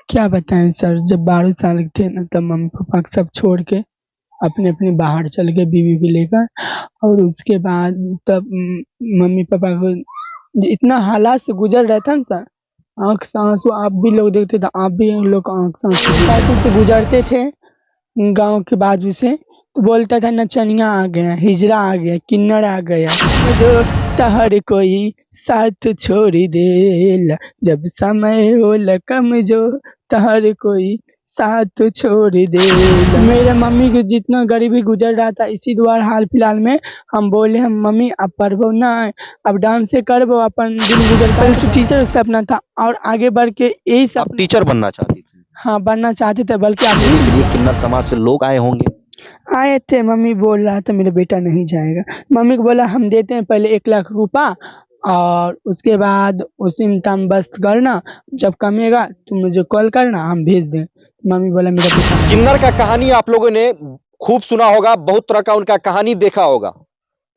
क्या बताएं सर, जब 12 साल के थे ना तब मम्मी पापा सब छोड़ के अपने अपने बाहर चल गए बीवी को लेकर। और उसके बाद तब मम्मी पापा को इतना हालात से गुजर रहा था ना सर, आंख से आंसू आप भी लोग देखते थे, आप भी उन लोग को आंख से आंसू से गुजरते थे गांव के बाजू से, तो बोलता था नचनिया आ गया, हिजड़ा आ गया, किन्नर आ गया, जो तहर कोई साथ छोड़ देला, जब समय होला कम जो तहर कोई साथ छोड़ देला। मेरे मम्मी को जितना गरीबी गुजर रहा था, इसी द्वारा हाल फिलहाल में हम बोले हम मम्मी अब पढ़बो ना, अब डांस से करबो अपन दिन गुजर। पहले तो टीचर का सपना था और आगे बढ़ के यही सब टीचर बनना चाहती थी? हाँ बनना चाहते थे, बल्कि आप किन्नर समाज से लोग आए होंगे? आए थे। मम्मी बोल रहा था मेरा बेटा नहीं जाएगा। मम्मी को बोला हम देते हैं पहले 1 लाख रुपया और उसके बाद उसी में टाइम बस करना, जब कमेगा तुम मुझे कॉल करना, हम भेज दें। मम्मी बोला मेरा बेटा। किन्नर का कहानी आप लोगों ने खूब सुना होगा, बहुत तरह का उनका कहानी देखा होगा,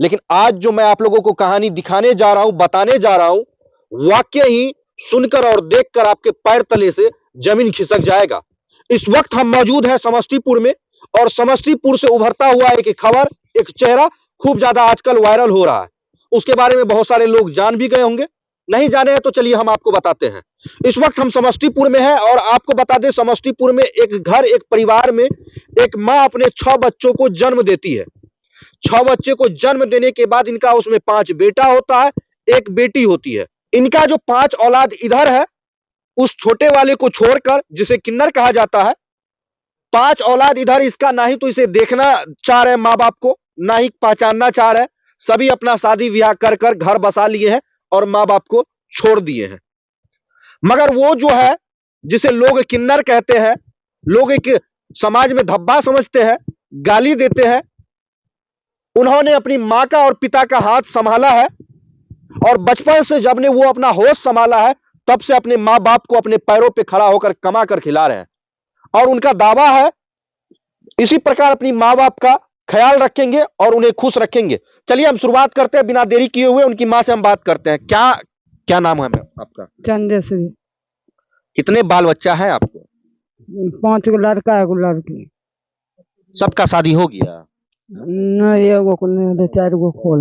लेकिन आज जो मैं आप लोगों को कहानी दिखाने जा रहा हूं, बताने जा रहा हूं, वाकई ही सुनकर और देखकर आपके पैर तले से जमीन खिसक जाएगा। इस वक्त हम मौजूद हैं समस्तीपुर में और समस्तीपुर से उभरता हुआ एक खबर, एक चेहरा खूब ज्यादा आजकल वायरल हो रहा है। उसके बारे में बहुत सारे लोग जान भी गए होंगे, नहीं जाने हैं तो चलिए हम आपको बताते हैं। इस वक्त हम समस्तीपुर में हैं और आपको बता दें समस्तीपुर में एक घर, एक परिवार में एक मां अपने 6 बच्चों को जन्म देती है। 6 बच्चे को जन्म देने के बाद इनका उसमें 5 बेटा होता है, 1 बेटी होती है। इनका जो 5 औलाद इधर है, उस छोटे वाले को छोड़कर जिसे किन्नर कहा जाता है, 5 औलाद इधर, इसका ना ही तो इसे देखना चाह रहे माँ बाप को, ना ही पहचानना चाह रहे। सभी अपना शादी ब्याह कर कर घर बसा लिए हैं और माँ बाप को छोड़ दिए हैं। मगर वो जो है जिसे लोग किन्नर कहते हैं, लोग एक समाज में धब्बा समझते हैं, गाली देते हैं, उन्होंने अपनी माँ का और पिता का हाथ संभाला है और बचपन से जब ने वो अपना होश संभाला है तब से अपने माँ बाप को अपने पैरों पे खड़ा होकर कमा कर खिला रहे हैं। और उनका दावा है इसी प्रकार अपनी माँ बाप का ख्याल रखेंगे और उन्हें खुश रखेंगे। चलिए हम शुरुआत करते हैं, बिना देरी किए हुए उनकी माँ से हम बात करते हैं। क्या नाम है आपका? चंदेश्वरी। कितने बाल बच्चा है आपको? 5 गो लड़का, 1 गो लड़की। सबका शादी हो गया? नहीं, 1 गो नहीं, 4 गो खोल।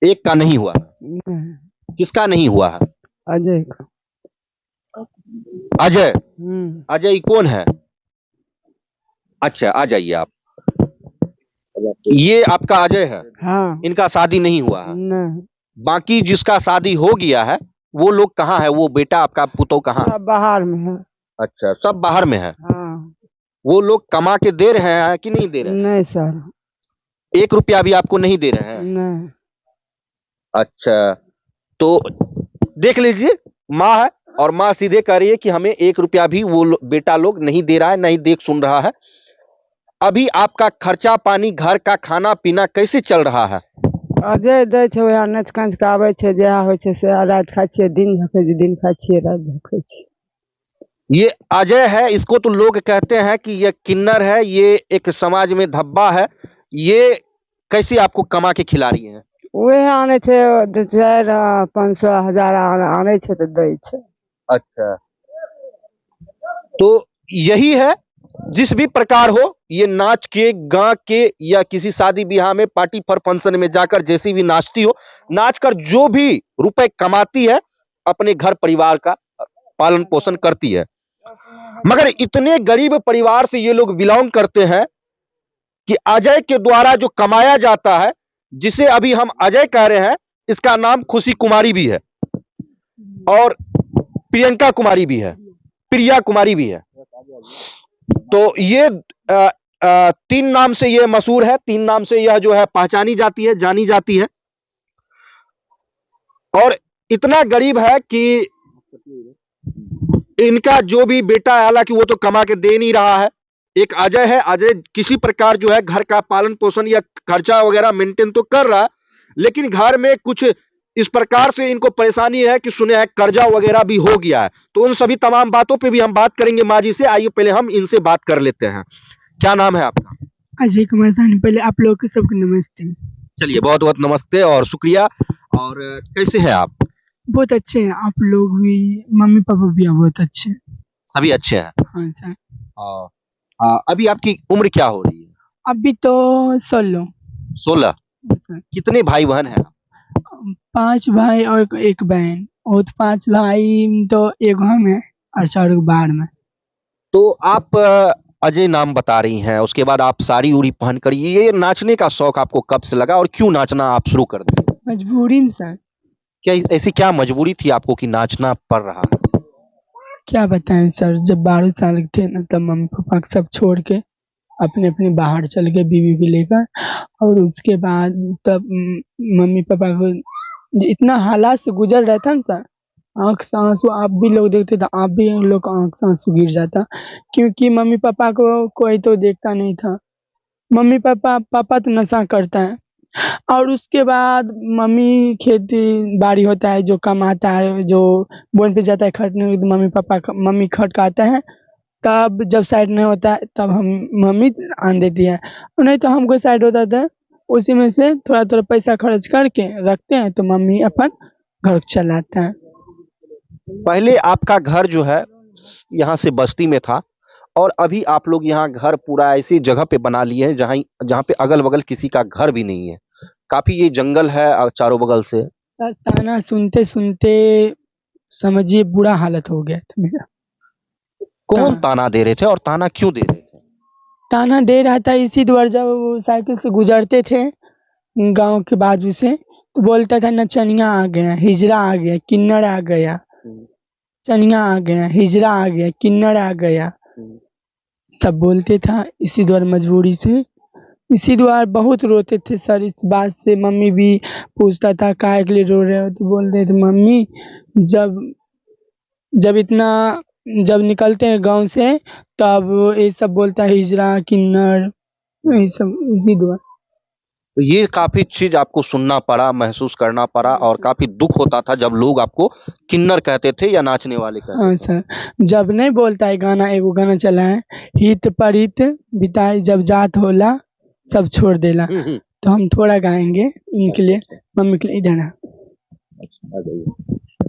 एक का नहीं हुआ? किसका नहीं हुआ है? अजय का। अजय? अजय कौन है? अच्छा आ जाइए आप। ये आपका अजय है? हाँ। इनका शादी नहीं हुआ है? नहीं। बाकी जिसका शादी हो गया है वो लोग कहाँ है? वो बेटा आपका पुतौ कहाँ? सब बाहर में है। अच्छा सब बाहर में है। हाँ। वो लोग कमा के दे रहे हैं कि नहीं दे रहे हैं? नहीं सर। 1 रुपया भी आपको नहीं दे रहे हैं? नहीं। अच्छा तो देख लीजिए, माँ है और माँ सीधे कह रही है कि हमें 1 रुपया भी वो बेटा लोग नहीं दे रहा है, नहीं देख सुन रहा है। अभी आपका खर्चा पानी, घर का खाना पीना कैसे चल रहा है? अजय दै छै, वएह नच कांच के आबै छै, जएह होइ छै से रात खाइ छियै, दिन झकै छै, दिन खाइ छियै, रात झकै छै। ये अजय है, इसको तो लोग कहते हैं कि ये किन्नर है, ये एक समाज में धब्बा है। ये कैसे आपको कमा के खिला रही है? वह आने छै 2-4 500 1000 आने छै तो दै छै। अच्छा तो यही है, जिस भी प्रकार हो, ये नाच के, गा के या किसी शादी ब्याह में, पार्टी फर फंक्शन में जाकर जैसी भी नाचती हो, नाचकर जो भी रुपए कमाती है अपने घर परिवार का पालन पोषण करती है। मगर इतने गरीब परिवार से ये लोग बिलोंग करते हैं कि अजय के द्वारा जो कमाया जाता है, जिसे अभी हम अजय कह रहे हैं, इसका नाम खुशी कुमारी भी है और प्रियंका कुमारी भी है, प्रिया कुमारी भी है। तो ये 3 नाम से ये मशहूर है, 3 नाम से यह जो है पहचानी जाती है, जानी जाती है। और इतना गरीब है कि इनका जो भी बेटा है, हालांकि वो तो कमा के दे नहीं रहा है, एक अजय है, अजय किसी प्रकार जो है घर का पालन पोषण या खर्चा वगैरह मेंटेन तो कर रहा है, लेकिन घर में कुछ इस प्रकार से इनको परेशानी है कि सुने हैं कर्जा वगैरह भी हो गया है। तो उन सभी तमाम बातों पे भी हम बात करेंगे माँ जी से। आइए पहले हम इनसे बात कर लेते हैं। क्या नाम है आपका? अजय कुमार साहनी। पहले आप लोग को सबको नमस्ते। चलिए बहुत बहुत नमस्ते और शुक्रिया। और कैसे हैं आप? बहुत अच्छे हैं, आप लोग भी, मम्मी पापा भी बहुत अच्छे। सभी अच्छे हैं। हाँ सर। अभी आपकी उम्र क्या हो रही है? अभी तो 16। 16। सर कितने भाई बहन हैं? 5 भाई और एक बहन, और 5 भाई तो एक हम है और 4 बाहर में। तो आप अजय नाम बता रही हैं, उसके बाद आप साड़ी उड़ी पहन कर ये नाचने का शौक आपको कब से लगा और क्यों नाचना आप शुरू कर दी? मजबूरी में सर। क्या ऐसी क्या मजबूरी थी आपको कि नाचना पड़ रहा है? क्या बताएं सर, जब 12 साल के थे ना तब मम्मी पापा सब छोड़ के अपने अपने बाहर चल गए बीवी को लेकर। और उसके बाद तब मम्मी पापा को इतना हालात से गुजर रहा था ना सर, आँख से आंसू आप भी लोग देखते तो आप भी उन लोग का आँख से आंसू गिर जाता, क्योंकि मम्मी पापा को कोई तो देखता नहीं था। मम्मी पापा पापा तो नशा करता है, और उसके बाद मम्मी खेती बाड़ी होता है जो कमाता है, जो बोन पे जाता है खटने, तो मम्मी खटकाता है। तब जब साइड नहीं होता है तब हम मम्मी आन देती है, और नहीं तो हमको साइड होता था, उसी में से थोड़ा थोड़ा पैसा खर्च करके रखते हैं तो मम्मी अपन घर चलाता है। पहले आपका घर जो है यहाँ से बस्ती में था और अभी आप लोग यहाँ घर पूरा ऐसी जगह पे बना लिए हैं जहाँ जहाँ पे अगल बगल किसी का घर भी नहीं है। काफी ये जंगल है और चारों बगल से। सर ताना सुनते सुनते समझिए बुरा हालत हो गया था मेरा। कौन ता- ताना दे रहे थे और ताना क्यों दे रहे थे? ताना दे रहा था इसी द्वारा, जब वो साइकिल से गुजरते थे गांव के बाजू से, तो बोलता था नचनिया आ गया, हिजड़ा आ गया, किन्नर आ गया, चनिया आ गया, हिजड़ा आ गया, किन्नर आ गया, सब बोलते था। इसी द्वारा मजबूरी से, इसी द्वारा बहुत रोते थे सर। इस बात से मम्मी भी पूछता था काहे के लिए रो रहे हो, तो बोलते थे मम्मी जब जब इतना जब निकलते हैं गांव से तब ये सब बोलता है हिजड़ा किन्नर, ये सब इसी द्वारा। तो ये काफी चीज आपको सुनना पड़ा, महसूस करना पड़ा और काफी दुख होता था जब लोग आपको किन्नर कहते थे या नाचने वाले कहते हाँ थे। सर, जब नहीं बोलता है गाना, एगो गाना चला है, हित परित बिताई जब जात होला सब छोड़ देला, तो हम थोड़ा गाएंगे इनके लिए, मम्मी के लिए। इधर है।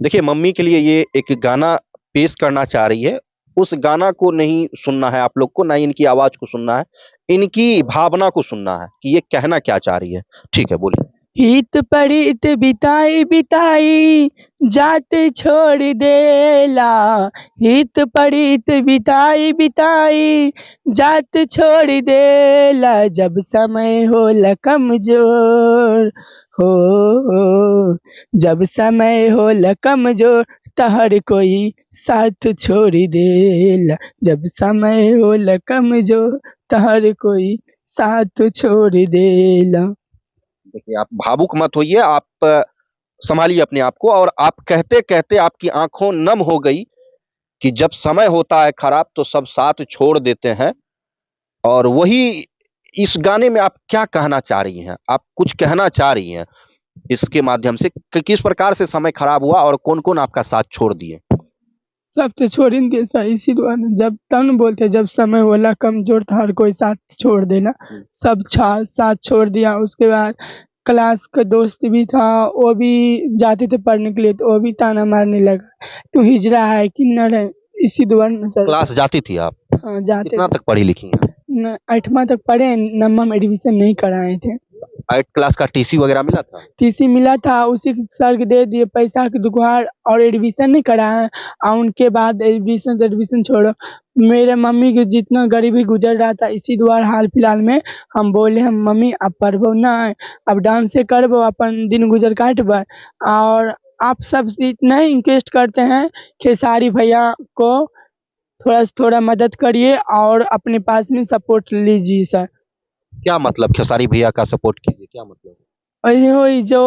देखिए मम्मी के लिए ये एक गाना पेश करना चाह रही है। उस गाना को नहीं सुनना है आप लोग को, ना इनकी आवाज को सुनना है, इनकी भावना को सुनना है कि ये कहना क्या चाह रही है। ठीक है, बोलिए। हित परित बिताई बिताई जात छोड़ देला, हित परित बिताई बिताई जात छोड़ देला, जब समय होला कमजोर हो, जब समय होला कमजोर तहर कोई साथ छोड़ देला, जब समय होला कमजोर तहर कोई साथ छोड़ देला। देखिए आप भावुक मत होइए, आप संभालिए अपने आप को। और आप कहते कहते आपकी आंखों नम हो गई कि जब समय होता है खराब तो सब साथ छोड़ देते हैं। और वही इस गाने में आप क्या कहना चाह रही हैं? आप कुछ कहना चाह रही हैं इसके माध्यम से कि किस प्रकार से समय खराब हुआ और कौन कौन आपका साथ छोड़ दिए? सब तो छोड़ेंगे सर, इसी द्वारा जब तब न बोलते जब समय होला कमजोर था हर कोई साथ छोड़ देना। सब साथ छोड़ दिया। उसके बाद क्लास का दोस्त भी था, वो भी जाते थे पढ़ने के लिए, तो वो भी ताना मारने लगा, तू हिजड़ा है किन्नर है, इसी द्वारा न सर। क्लास जाती थी आप? हाँ जाते कितना तक पढ़ी लिखी हैं? 8वां तक पढ़े, 9वां में एडमिशन नहीं कराए थे। 8 क्लास का टीसी वगैरह मिला था? टीसी मिला था, उसी सर के दे दिए पैसा की दुकान, और एडमिशन नहीं कराए। और उनके बाद एडमिशन छोड़ो, मेरे मम्मी के जितना गरीबी गुजर रहा था, इसी द्वारा हाल फिलहाल में हम बोले हम मम्मी अब पढ़बो ना, अब डांस से करबो, अपन दिन गुजर काटबो। और आप सब इतना ही इंक्वेस्ट करते हैं, खेसारी भैया को थोड़ा से थोड़ा मदद करिए और अपने पास में सपोर्ट लीजिए सर। क्या मतलब खेसारी भैया का सपोर्ट कीजिए, क्या मतलब? वही जो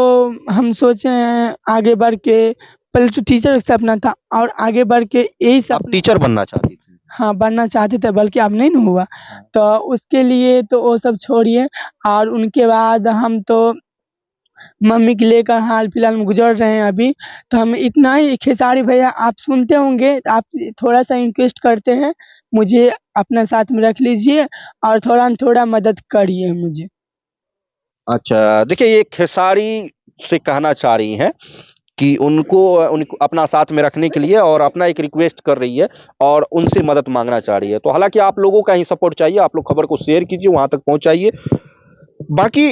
हम सोचे हैं आगे बढ़ के, पहले तो टीचर का सपना था और आगे बढ़ के यही आप सब। टीचर बनना चाहती थी? हाँ बनना चाहते थे, बल्कि अब नहीं न हुआ, तो उसके लिए तो वो सब छोड़िए। और उनके बाद हम तो मम्मी को लेकर हाल फिलहाल में गुजर रहे हैं अभी, तो हम इतना ही, खेसारी भैया आप सुनते होंगे, आप थोड़ा सा इंक्वेस्ट करते हैं, मुझे अपना साथ में रख लीजिए और थोड़ा न थोड़ा मदद करिए मुझे। अच्छा, देखिए ये खेसारी से कहना चाह रही हैं कि उनको अपना साथ में रखने के लिए और अपना एक रिक्वेस्ट कर रही है और उनसे मदद मांगना चाह रही है। तो हालांकि आप लोगों का ही सपोर्ट चाहिए, आप लोग खबर को शेयर कीजिए, वहां तक पहुंचाइए। बाकी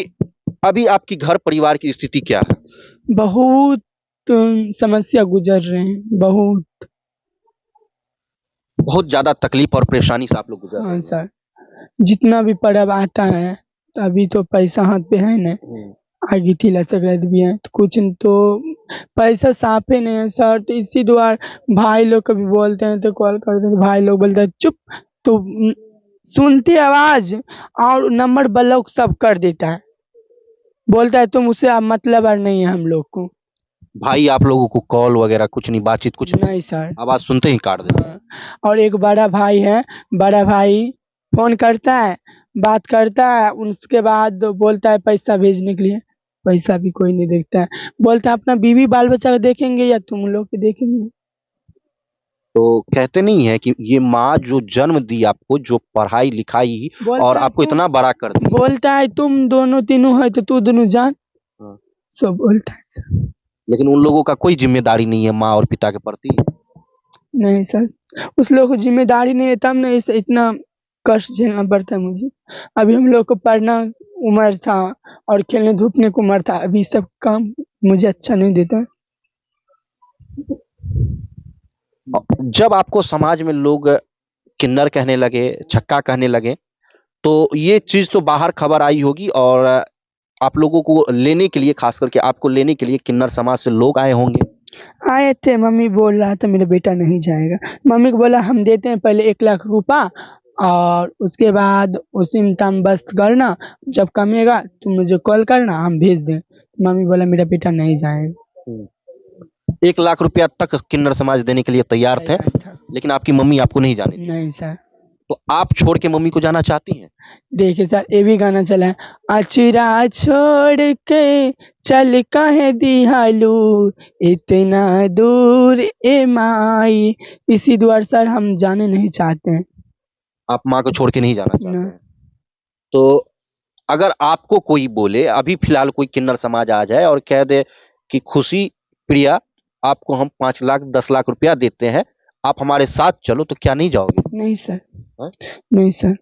अभी आपकी घर परिवार की स्थिति क्या है? बहुत समस्या गुजर रहे हैं, बहुत। बहुत ज्यादा तकलीफ और परेशानी से आप लोग गुजर रहे हाँ हैं। सर, जितना भी पर्व आता है तो अभी तो पैसा हाथ पे है ना, आगे थी लचक भी है तो कुछ तो पैसा साफे नहीं है सर। तो इसी द्वारा भाई लोग कभी बोलते हैं तो कॉल करते हैं तो भाई लोग बोलते हैं चुप, तो सुनती आवाज और नंबर ब्लॉक सब कर देता है, बोलता है तुम उससे अब मतलब और नहीं है हम लोग को। भाई आप लोगों को कॉल वगैरह कुछ नहीं, बातचीत कुछ नहीं? नहीं सर। आवाज सुनते ही काट देते हैं। हाँ, और एक बड़ा भाई है, बड़ा भाई फोन करता है, बात करता है, उसके बाद बोलता है पैसा भेजने के लिए, पैसा भी कोई नहीं देखता है, बोलता है अपना बीवी बाल बच्चा को देखेंगे या तुम लोग के देखेंगे। तो कहते नहीं है कि ये माँ जो जन्म दी आपको, जो पढ़ाई लिखाई बोलता और है आपको तुम इतना बड़ा कर दी। बोलता है तुम दोनों तीनों है तो तू दोनों जान, हाँ। सब बोलता है सर। लेकिन उन लोगों का कोई जिम्मेदारी नहीं है माँ और पिता के प्रति। नहीं सर, उस लोग को जिम्मेदारी नहीं है, तब नहीं इसे इतना कष्ट झेलना पड़ता है मुझे। अभी हम लोग को पढ़ना उम्र था और खेलने धूपने को उम्र था, अभी सब काम मुझे अच्छा नहीं देता है। जब आपको समाज में लोग किन्नर कहने लगे, छक्का कहने लगे, तो ये चीज तो बाहर खबर आई होगी और आप लोगों को लेने के लिए, खास करके आपको लेने के लिए किन्नर समाज से लोग आए होंगे। आए थे, मम्मी बोल रहा था मेरा बेटा नहीं जाएगा, मम्मी को बोला हम देते हैं पहले 1 लाख रुपया और उसके बाद उसी में टाइम बस्त करना, जब कमेगा तुम मुझे कॉल करना हम भेज दें। मम्मी बोला मेरा बेटा नहीं जाएगा। 1 लाख रुपया तक किन्नर समाज देने के लिए तैयार थे, लेकिन आपकी मम्मी आपको नहीं जाने दी। नहीं सर। तो आप छोड़ के मम्मी को जाना चाहती हैं? देखिए सर, ये भी गाना चला है, अचरा छोड़ के चल काहे दिहालू इतना दूर ए माई, इसी द्वारा सर हम जाने नहीं चाहते हैं। आप माँ को छोड़ के नहीं जाना चाहते ना। हैं? तो अगर आपको कोई बोले, अभी फिलहाल कोई किन्नर समाज आ जाए और कह दे कि खुशी प्रिया आपको हम 5 लाख 10 लाख रुपया देते हैं, आप हमारे साथ चलो, तो क्या नहीं जाओगे? नहीं सर। हाँ? नहीं सर।